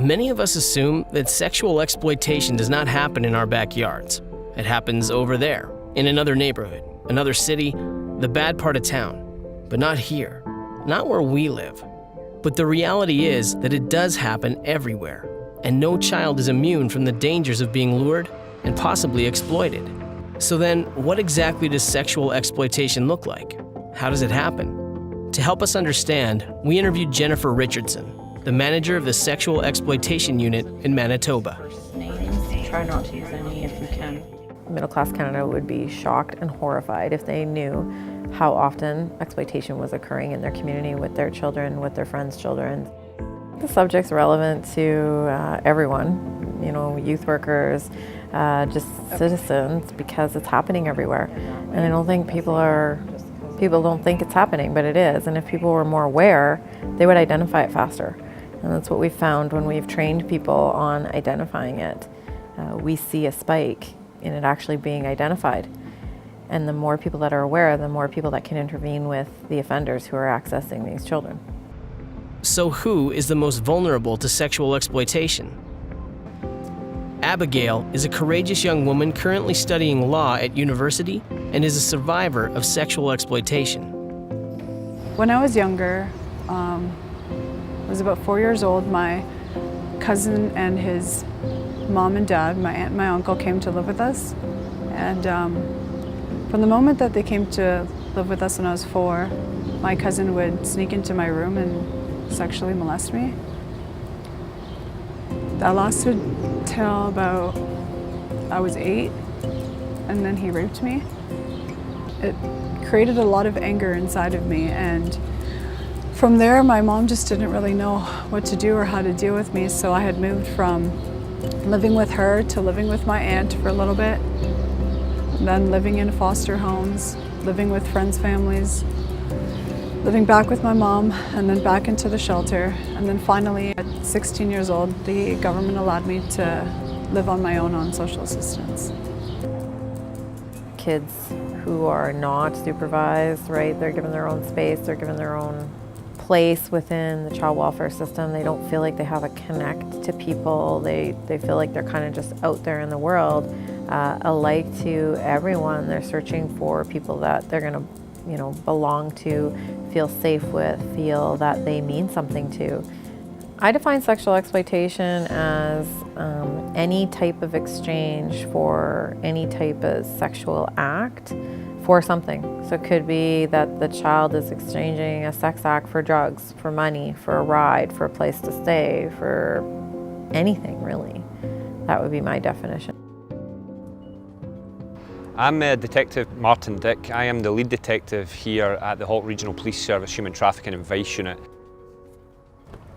Many of us assume that sexual exploitation does not happen in our backyards. It happens over there, in another neighborhood, another city, the bad part of town. But not here, not where we live. But the reality is that it does happen everywhere, and no child is immune from the dangers of being lured and possibly exploited. So then, what exactly does sexual exploitation look like? How does it happen? To help us understand, we interviewed Jennifer Richardson, the manager of the Sexual Exploitation Unit in Manitoba. Try not to use any if you can. Middle-class Canada would be shocked and horrified if they knew how often exploitation was occurring in their community with their children, with their friends' children. The subject's relevant to everyone, youth workers, just citizens, because it's happening everywhere. And I don't think people don't think it's happening, but it is. And if people were more aware, they would identify it faster. And that's what we've found when we've trained people on identifying it. We see a spike in it actually being identified. And the more people that are aware, the more people that can intervene with the offenders who are accessing these children. So who is the most vulnerable to sexual exploitation? Abigail is a courageous young woman currently studying law at university and is a survivor of sexual exploitation. When I was younger, I was about 4 years old, my cousin and his mom and dad, my aunt and my uncle, came to live with us. And from the moment that they came to live with us when I was 4, my cousin would sneak into my room and sexually molest me. That lasted till about I was 8, and then he raped me. It created a lot of anger inside of me, and from there my mom just didn't really know what to do or how to deal with me, so I had moved from living with her to living with my aunt for a little bit, then living in foster homes, living with friends' families, living back with my mom, and then back into the shelter. And then finally, at 16 years old, the government allowed me to live on my own on social assistance. Kids who are not supervised, right? They're given their own space, they're given their own place within the child welfare system. They don't feel like they have a connect to people. They feel like they're kind of just out there in the world, alike to everyone. They're searching for people that they're going to belong to, feel safe with, feel that they mean something to. I define sexual exploitation as any type of exchange for any type of sexual act for something. So it could be that the child is exchanging a sex act for drugs, for money, for a ride, for a place to stay, for anything really. That would be my definition. I'm Detective Martin Dick. I am the lead detective here at the Holt Regional Police Service Human Trafficking and Vice Unit.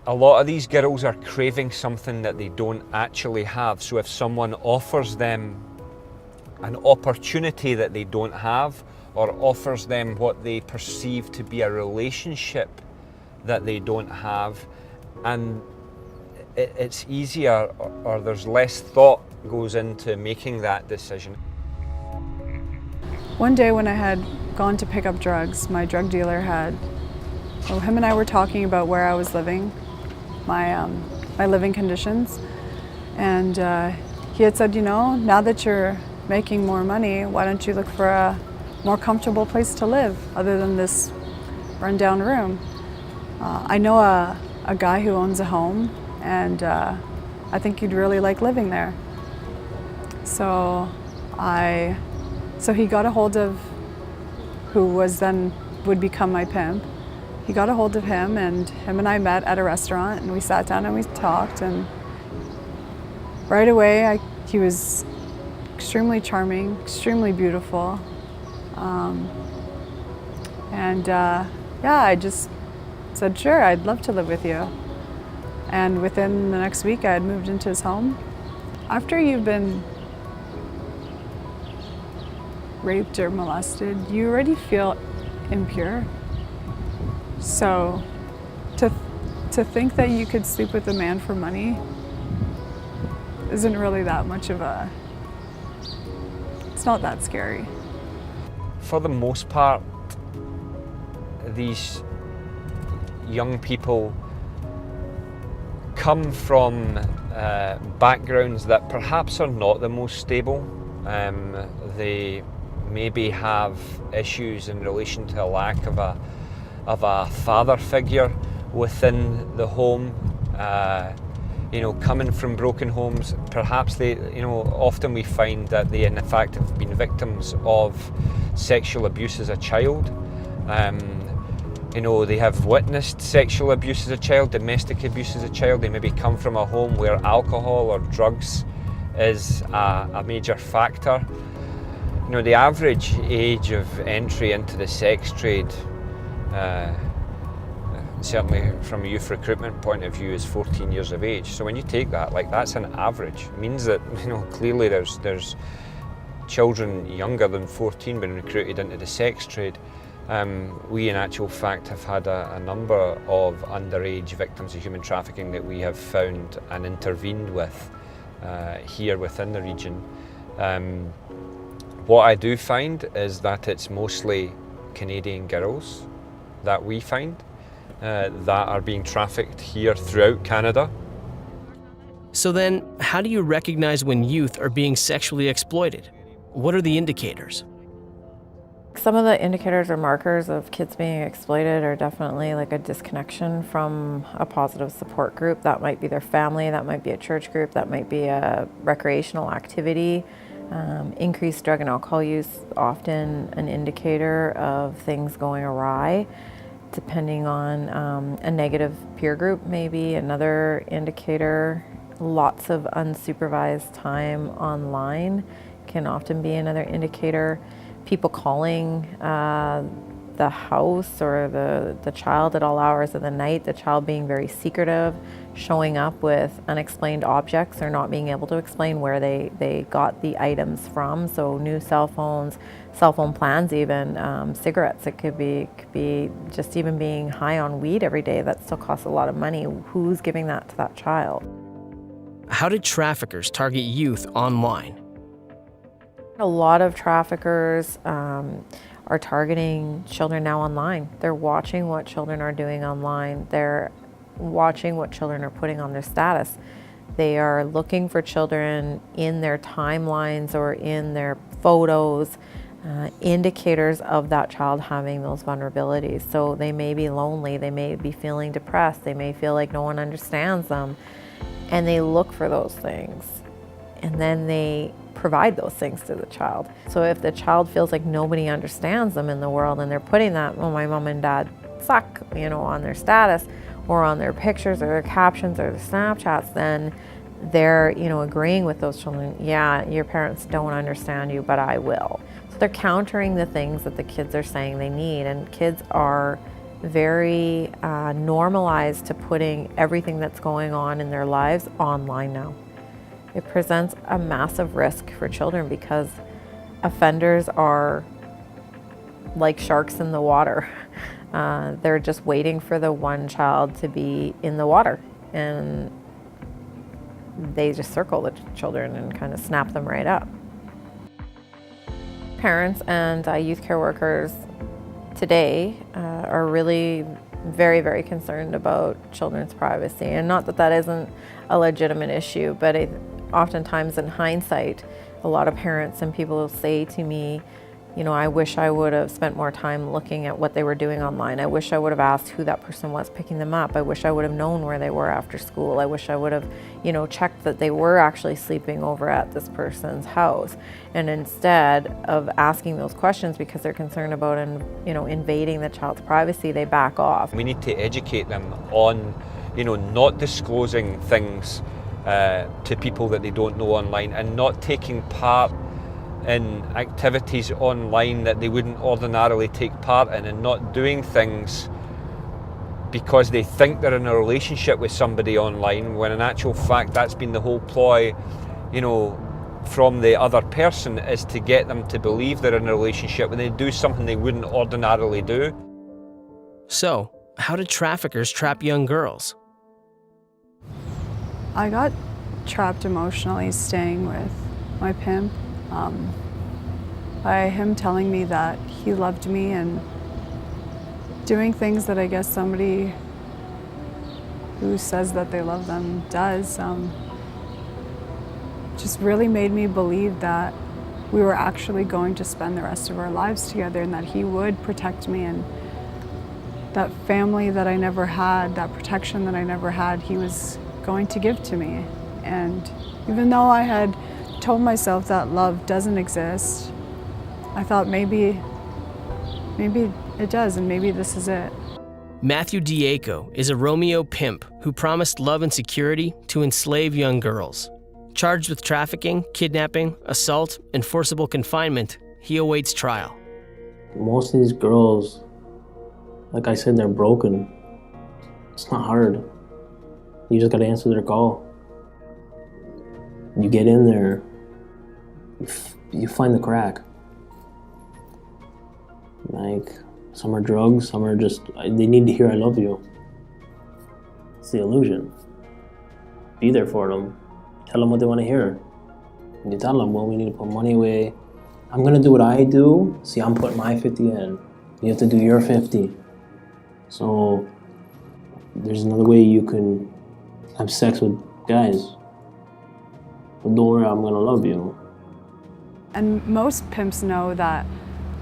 A lot of these girls are craving something that they don't actually have, so if someone offers them an opportunity that they don't have, or offers them what they perceive to be a relationship that they don't have, and it's easier, or there's less thought goes into making that decision. One day when I had gone to pick up drugs, my drug dealer him and I were talking about where I was living, my living conditions, and he had said, now that you're making more money, why don't you look for a more comfortable place to live other than this rundown room? I know a guy who owns a home, and I think you'd really like living there. So he got a hold of who would become my pimp. He got a hold of him, and him and I met at a restaurant, and we sat down and we talked, and right away he was extremely charming, extremely beautiful. I just said, sure, I'd love to live with you. And within the next week I had moved into his home. After you've been raped or molested, you already feel impure. So to think that you could sleep with a man for money isn't really that much of it's not that scary. For the most part, these young people come from backgrounds that perhaps are not the most stable. They maybe have issues in relation to a lack of a father figure within the home. Coming from broken homes, perhaps they, often we find that they in fact have been victims of sexual abuse as a child. They have witnessed sexual abuse as a child, domestic abuse as a child. They maybe come from a home where alcohol or drugs is a major factor. The average age of entry into the sex trade, certainly from a youth recruitment point of view, is 14 years of age. So when you take that, that's an average. It means that clearly there's children younger than 14 being recruited into the sex trade. We in actual fact have had a number of underage victims of human trafficking that we have found and intervened with here within the region. What I do find is that it's mostly Canadian girls that we find that are being trafficked here throughout Canada. So then, how do you recognize when youth are being sexually exploited? What are the indicators? Some of the indicators or markers of kids being exploited are definitely like a disconnection from a positive support group. That might be their family, that might be a church group, that might be a recreational activity. Increased drug and alcohol use, often an indicator of things going awry. Depending on a negative peer group, maybe another indicator. Lots of unsupervised time online can often be another indicator. People calling the house or the child at all hours of the night, the child being very secretive, showing up with unexplained objects or not being able to explain where they got the items from. So new cell phones, cell phone plans even, cigarettes. It could be just even being high on weed every day. That still costs a lot of money. Who's giving that to that child? How did traffickers target youth online? A lot of traffickers are targeting children now online. They're watching what children are doing online. They're watching what children are putting on their status. They are looking for children in their timelines or in their photos, indicators of that child having those vulnerabilities. So they may be lonely, they may be feeling depressed, they may feel like no one understands them, and they look for those things. And then they provide those things to the child. So if the child feels like nobody understands them in the world and they're putting that, well, my mom and dad suck, on their status or on their pictures or their captions or their Snapchats, then they're, agreeing with those children, yeah, your parents don't understand you, but I will. So they're countering the things that the kids are saying they need, and kids are very normalized to putting everything that's going on in their lives online now. It presents a massive risk for children because offenders are like sharks in the water. They're just waiting for the one child to be in the water, and they just circle the children and kind of snap them right up. Parents and youth care workers today are really very, very concerned about children's privacy. And not that that isn't a legitimate issue, but oftentimes in hindsight, a lot of parents and people will say to me, I wish I would have spent more time looking at what they were doing online. I wish I would have asked who that person was picking them up. I wish I would have known where they were after school. I wish I would have, checked that they were actually sleeping over at this person's house. And instead of asking those questions because they're concerned about, invading the child's privacy, they back off. We need to educate them on, not disclosing things to people that they don't know online, and not taking part in activities online that they wouldn't ordinarily take part in, and not doing things because they think they're in a relationship with somebody online, when in actual fact that's been the whole ploy, from the other person, is to get them to believe they're in a relationship when they do something they wouldn't ordinarily do. So, how did traffickers trap young girls? I got trapped emotionally staying with my pimp. By him telling me that he loved me and doing things that I guess somebody who says that they love them does, just really made me believe that we were actually going to spend the rest of our lives together, and that he would protect me, and that family that I never had, that protection that I never had, he was going to give to me. And even though I had told myself that love doesn't exist, I thought maybe it does, and maybe this is it. Matthew Diaco is a Romeo pimp who promised love and security to enslave young girls. Charged with trafficking, kidnapping, assault, and forcible confinement, he awaits trial. Most of these girls, like I said, they're broken. It's not hard. You just gotta answer their call. You get in there, you find the crack. Like, some are drugs, some are just, they need to hear I love you. It's the illusion. Be there for them. Tell them what they want to hear. And you tell them, well, we need to put money away. I'm gonna do what I do. See, I'm putting my 50 in. You have to do your 50. So there's another way you can have sex with guys. But don't worry, I'm gonna love you. And most pimps know that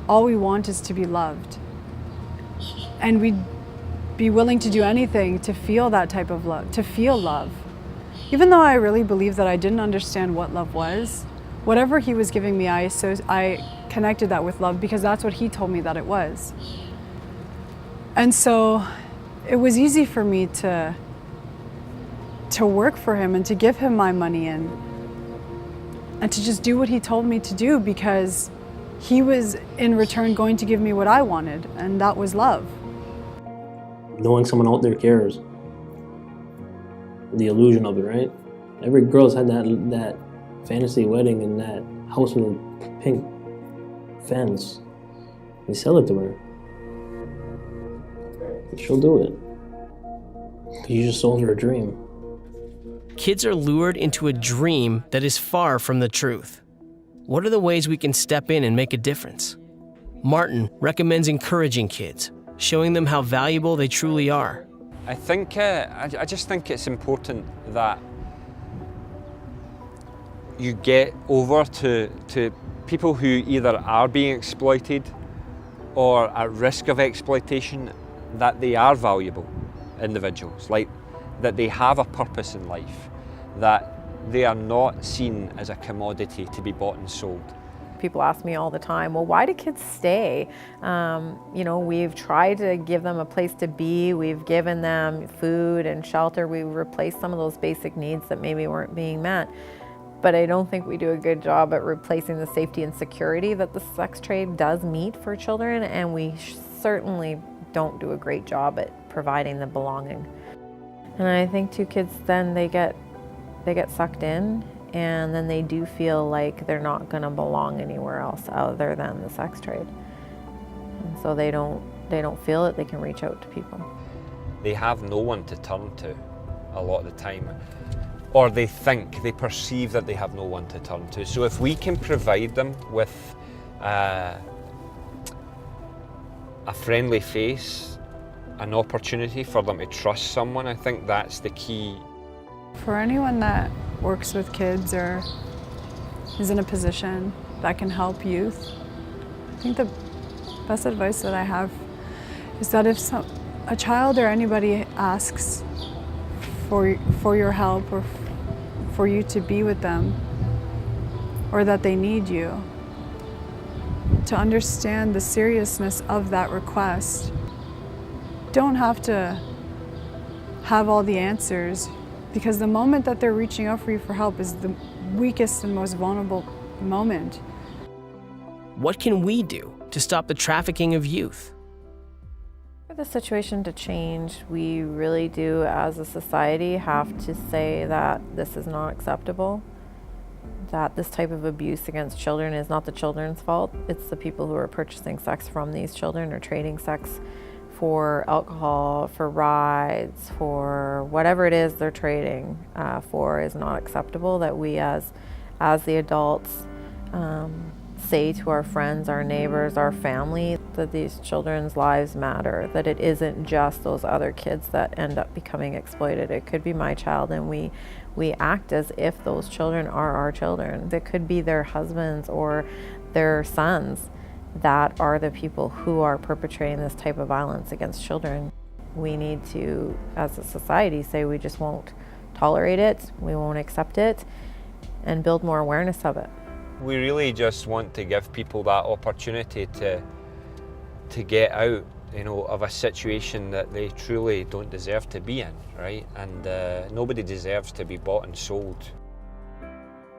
all we want is to be loved. And we'd be willing to do anything to feel that type of love, to feel love. Even though I really believe that I didn't understand what love was, whatever he was giving me, I connected that with love because that's what he told me that it was. And so it was easy for me to work for him and to give him my money and to just do what he told me to do, because he was in return going to give me what I wanted, and that was love. Knowing someone out there cares. The illusion of it, right? Every girl's had that fantasy wedding in that house with a pink fence. You sell it to her. She'll do it. You just sold her a dream. Kids are lured into a dream that is far from the truth. What are the ways we can step in and make a difference? Martin recommends encouraging kids, showing them how valuable they truly are. I think, I just think it's important that you get over to people who either are being exploited or at risk of exploitation, that they are valuable individuals, like that they have a purpose in life, that they are not seen as a commodity to be bought and sold. People ask me all the time, well, why do kids stay? We've tried to give them a place to be. We've given them food and shelter. We've replaced some of those basic needs that maybe weren't being met. But I don't think we do a good job at replacing the safety and security that the sex trade does meet for children, and we certainly don't do a great job at providing the belonging. And I think too, kids then they get sucked in, and then they do feel like they're not going to belong anywhere else other than the sex trade. And so they don't feel that they can reach out to people. They have no one to turn to a lot of the time, or they perceive that they have no one to turn to. So if we can provide them with a friendly face, an opportunity for them to trust someone, I think that's the key. For anyone that works with kids or is in a position that can help youth, I think the best advice that I have is that if a child or anybody asks for your help or for you to be with them, or that they need you, to understand the seriousness of that request. Don't have to have all the answers, because the moment that they're reaching out for you for help is the weakest and most vulnerable moment. What can we do to stop the trafficking of youth? For the situation to change, we really do, as a society, have to say that this is not acceptable, that this type of abuse against children is not the children's fault. It's the people who are purchasing sex from these children or trading sex for alcohol, for rides, for whatever it is they're trading for is not acceptable, that we as the adults say to our friends, our neighbors, our family that these children's lives matter, that it isn't just those other kids that end up becoming exploited. It could be my child, and we act as if those children are our children. It could be their husbands or their sons that are the people who are perpetrating this type of violence against children. We need to, as a society, say we just won't tolerate it, we won't accept it, and build more awareness of it. We really just want to give people that opportunity to get out, you know, of a situation that they truly don't deserve to be in, right? And nobody deserves to be bought and sold.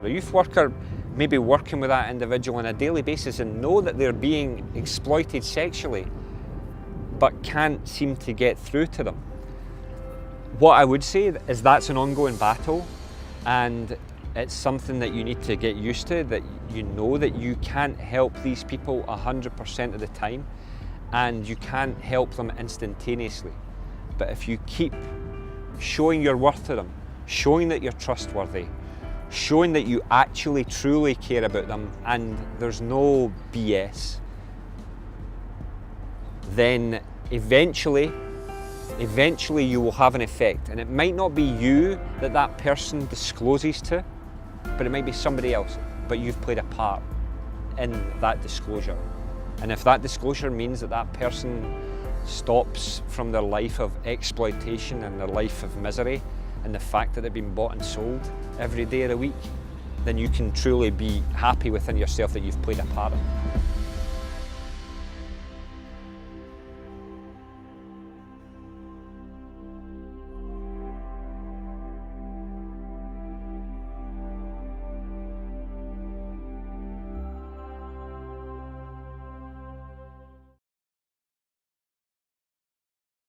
A youth worker may be working with that individual on a daily basis and know that they're being exploited sexually, but can't seem to get through to them. What I would say is that's an ongoing battle, and it's something that you need to get used to, that you know that you can't help these people 100% of the time, and you can't help them instantaneously. But if you keep showing your worth to them, showing that you're trustworthy, showing that you actually truly care about them and there's no BS, then eventually you will have an effect. And it might not be you that person discloses to, but it might be somebody else, but you've played a part in that disclosure. And if that disclosure means that person stops from their life of exploitation and their life of misery and the fact that they've been bought and sold every day of the week, then you can truly be happy within yourself that you've played a part in it.